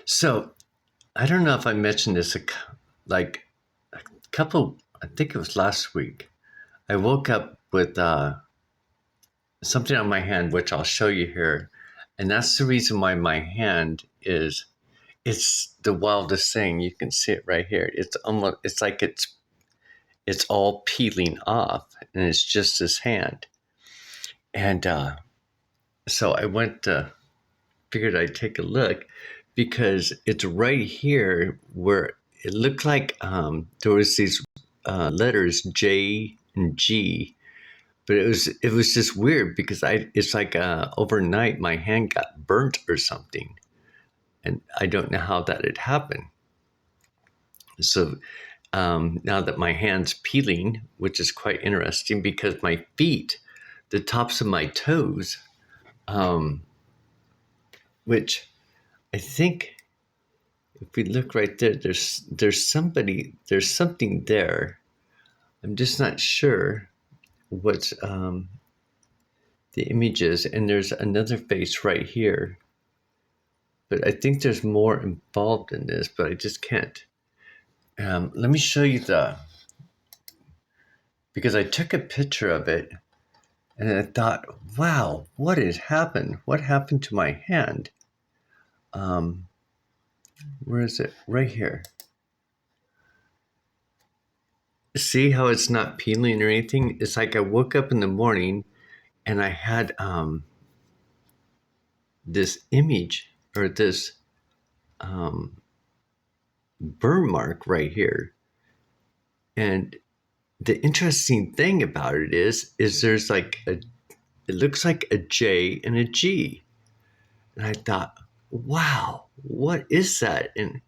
So I don't know if I mentioned this like a couple. I think it was last week. I woke up with something on my hand, which I'll show you here, and that's the reason why my hand is. It's the wildest thing. You can see it right here. It's almost. It's like it's all peeling off, and it's just this hand. And so I went to figured I'd take a look because it's right here where it looked like there was these letters J and G, but it was just weird because it's like overnight my hand got burnt or something, and I don't know how that had happened. So now that my hand's peeling, which is quite interesting because my feet, the tops of my toes, um, which I think if we look right there, there's something there. I'm just not sure what the image is, and there's another face right here. But I think there's more involved in this, but I just can't. Let me show you because I took a picture of it, and I thought, wow, what has happened? What happened to my hand? Um, where is it? Right here. See how it's not peeling or anything? It's like I woke up in the morning and I had this image or this um, burn mark right here. And the interesting thing about it is there's like it looks like a J and a G. And I thought, wow, what is that? And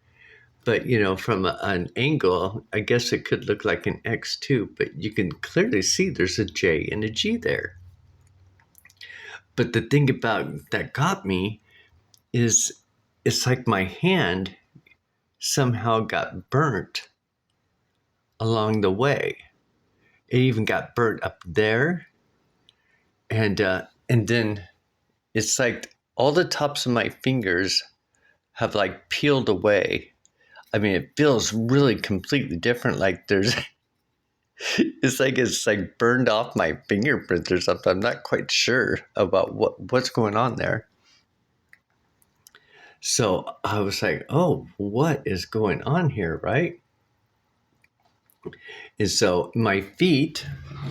but from an angle, I guess it could look like an X too, but you can clearly see there's a J and a G there. But the thing about that got me is it's like my hand somehow got burnt along the way. It even got burnt up there, and then it's like all the tops of my fingers have like peeled away. I mean, it feels really completely different. Like there's, it's like burned off my fingerprints or something. I'm not quite sure about what's going on there. So I was like, oh, what is going on here, right? And so my feet,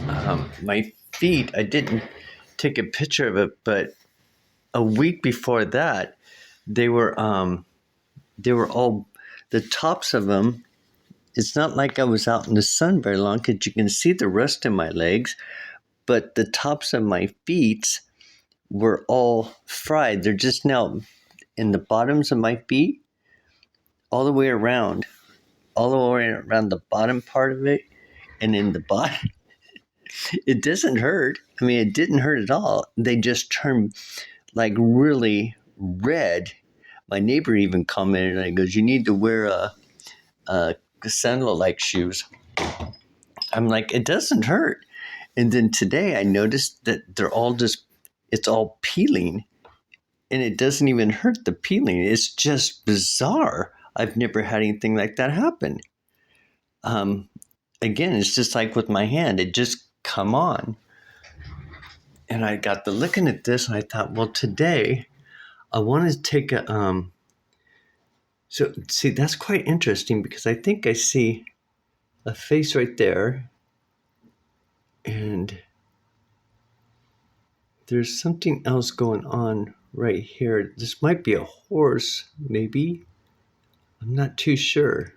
I didn't take a picture of it, but a week before that, they were all the tops of them. It's not like I was out in the sun very long because you can see the rest of my legs, but the tops of my feet were all fried. They're just now in the bottoms of my feet, all the way around, all the way around the bottom part of it, and in the bottom. It doesn't hurt. I mean, it didn't hurt at all. They just turned like really red. My neighbor even commented, and he goes, "You need to wear a sandal-like shoes." I'm like, it doesn't hurt. And then today I noticed that it's all peeling, and it doesn't even hurt the peeling. It's just bizarre. I've never had anything like that happen. Um, Again, it's just like with my hand, it just come on. And I got to looking at this, and I thought, well, today I want to take a. So see, that's quite interesting because I think I see a face right there, and there's something else going on right here. This might be a horse, maybe. I'm not too sure.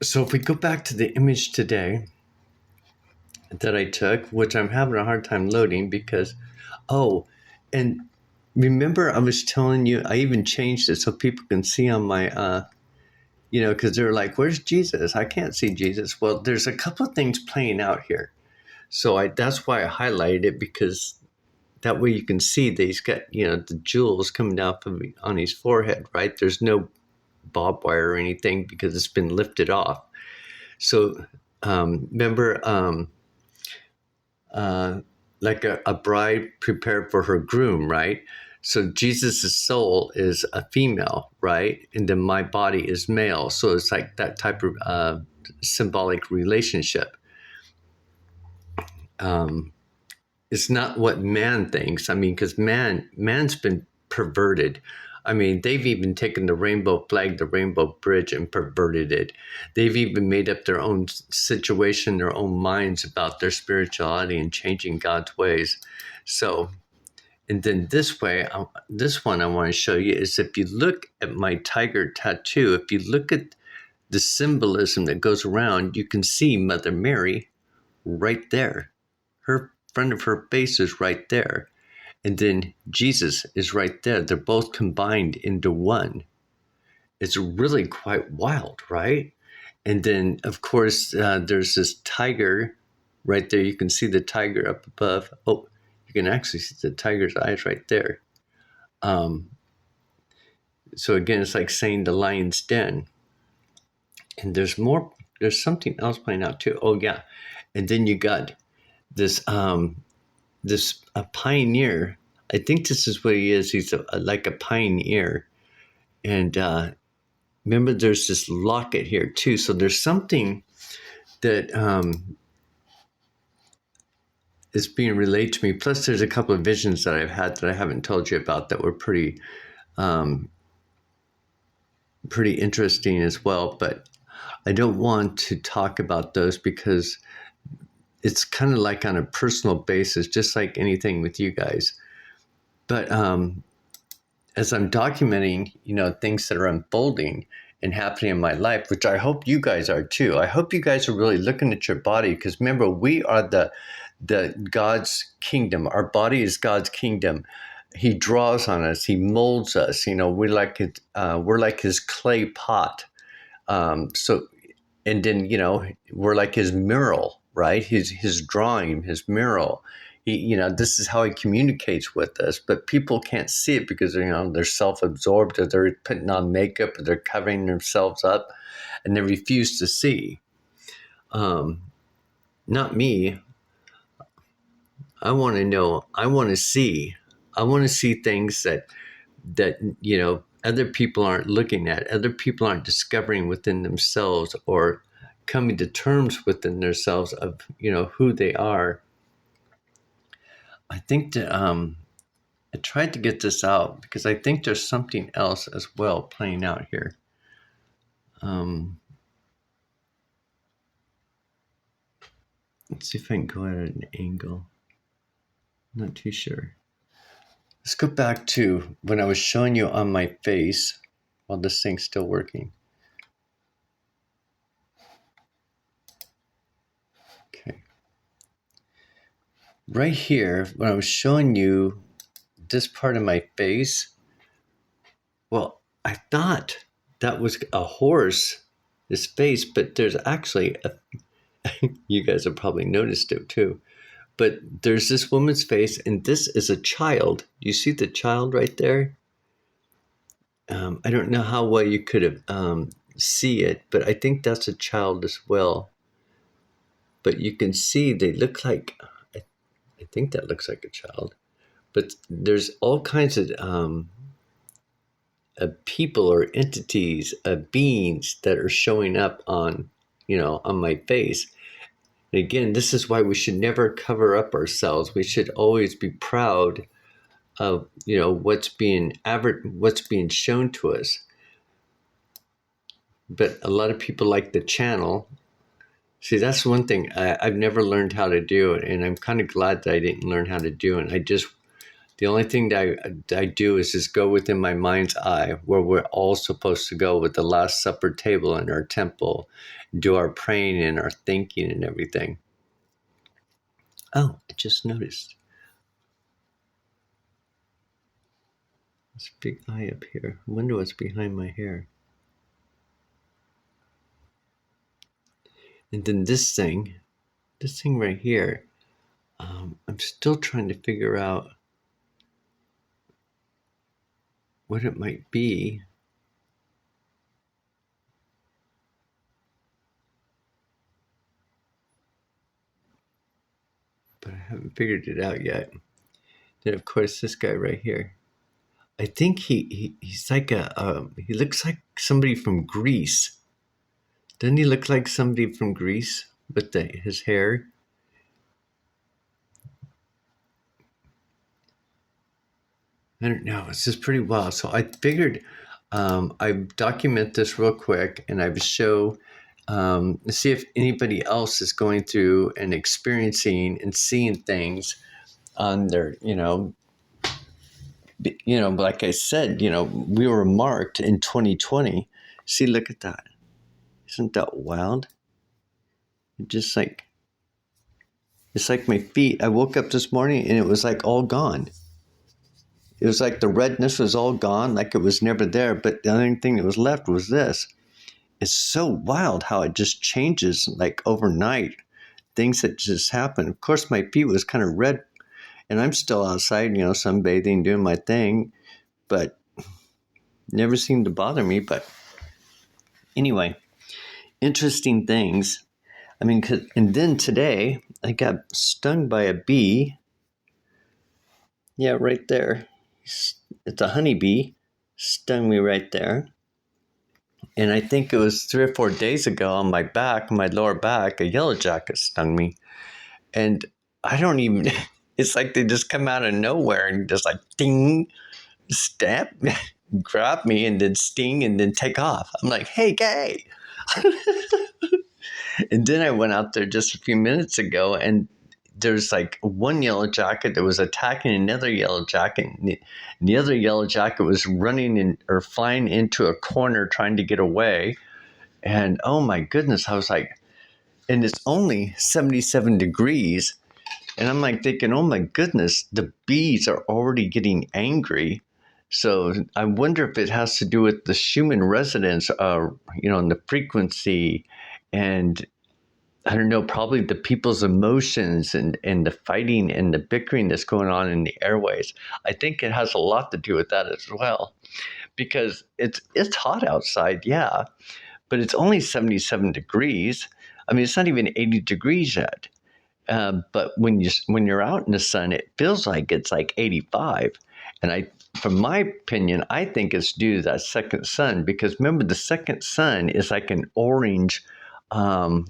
So if we go back to the image today that I took, which I'm having a hard time loading because, oh, and remember I was telling you, I even changed it so people can see on my, because they're like, where's Jesus? I can't see Jesus. Well, there's a couple of things playing out here. So that's why I highlighted it, because that way you can see that he's got, the jewels coming down on his forehead, right? There's no barbed wire or anything because it's been lifted off. So remember, like a bride prepared for her groom, right? So Jesus' soul is a female, right? And then my body is male. So it's like that type of symbolic relationship. It's not what man thinks. I mean, because man's been perverted. I mean, they've even taken the rainbow flag, the rainbow bridge, and perverted it. They've even made up their own situation, their own minds about their spirituality and changing God's ways. So, and then this one I want to show you is if you look at my tiger tattoo, if you look at the symbolism that goes around, you can see Mother Mary right there. Her front of her face is right there. And then Jesus is right there. They're both combined into one. It's really quite wild, right? And then, of course, there's this tiger right there. You can see the tiger up above. Oh, you can actually see the tiger's eyes right there. Um, so again, it's like saying the lion's den. And there's more. There's something else playing out too. Oh yeah, and then you got this a pioneer. I think this is what he is. He's like a pioneer. And remember, there's this locket here too. So there's something that is being relayed to me. Plus, there's a couple of visions that I've had that I haven't told you about that were pretty interesting as well. But I don't want to talk about those because it's kind of like on a personal basis, just like anything with you guys. But as I'm documenting, things that are unfolding and happening in my life, which I hope you guys are too. I hope you guys are really looking at your body, because remember, we are the God's kingdom. Our body is God's kingdom. He draws on us. He molds us. We're like his clay pot. So, and then we're like his mural, right? His drawing, his mural. This is how he communicates with us, but people can't see it because they're self-absorbed, or they're putting on makeup, or they're covering themselves up, and they refuse to see. Not me. I want to know. I want to see. I want to see things that other people aren't looking at. Other people aren't discovering within themselves, or coming to terms within themselves of who they are. I think that I tried to get this out because I think there's something else as well playing out here. Let's see if I can go at an angle. I'm not too sure. Let's go back to when I was showing you on my face while this thing's still working. Okay. Right here, when I was showing you this part of my face, well, I thought that was a horse, his face, but there's actually you guys have probably noticed it too. But there's this woman's face, and this is a child. You see the child right there? I don't know how well you could have see it, but I think that's a child as well. But you can see they look like, I think that looks like a child. But there's all kinds of people or entities, beings that are showing up on my face. And again, this is why we should never cover up ourselves. We should always be proud of what's being shown to us. But a lot of people like the channel. See, that's one thing I've never learned how to do, and I'm kind of glad that I didn't learn how to do it. The only thing that I do is just go within my mind's eye, where we're all supposed to go with the Last Supper table in our temple, do our praying and our thinking and everything. Oh, I just noticed. This big eye up here. I wonder what's behind my hair. And then this thing right here, I'm still trying to figure out what it might be. But I haven't figured it out yet. Then, of course, this guy right here. I think he's like he looks like somebody from Greece. Doesn't he look like somebody from Greece with his hair? I don't know. It's just pretty wild. So I figured I document this real quick and I would show, see if anybody else is going through and experiencing and seeing things on their, like I said, we were marked in 2020. See, look at that. Isn't that wild? Just like, it's like my feet. I woke up this morning and it was like all gone. It was like the redness was all gone, like it was never there. But the only thing that was left was this. It's so wild how it just changes like overnight. Things that just happen. Of course, my feet was kind of red, and I'm still outside, sunbathing, doing my thing, but never seemed to bother me. But anyway, interesting things. I mean, and then today I got stung by a bee. Yeah, right there. It's a honeybee. Stung me right there. And I think it was 3 or 4 days ago on my back, my lower back, a yellow jacket stung me. And I don't even, it's like they just come out of nowhere and just like ding, stab, grab me and then sting and then take off. I'm like, hey, gay. And then I went out there just a few minutes ago and there's like one yellow jacket that was attacking another yellow jacket. And the other yellow jacket was running in or flying into a corner trying to get away. And oh my goodness, I was like, and it's only 77 degrees. And I'm like thinking, oh my goodness, the bees are already getting angry. So I wonder if it has to do with the Schumann resonance, and the frequency and I don't know, probably the people's emotions and the fighting and the bickering that's going on in the airways. I think it has a lot to do with that as well, because it's hot outside, yeah, but it's only 77 degrees. I mean, it's not even 80 degrees yet. But when you're out in the sun, it feels like it's like 85. And from my opinion, I think it's due to that second sun, because remember, the second sun is like an orange.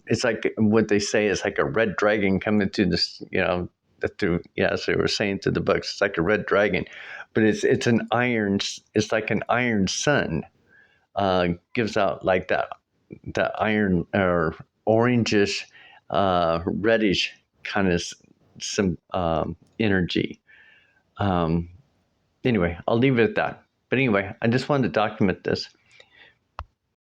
It's like what they say is like a red dragon coming through this, as they were saying through the books, it's like a red dragon, but it's an iron. It's like an iron sun. Gives out like that iron or orangish, reddish kind of some energy. Anyway, I'll leave it at that. But anyway, I just wanted to document this.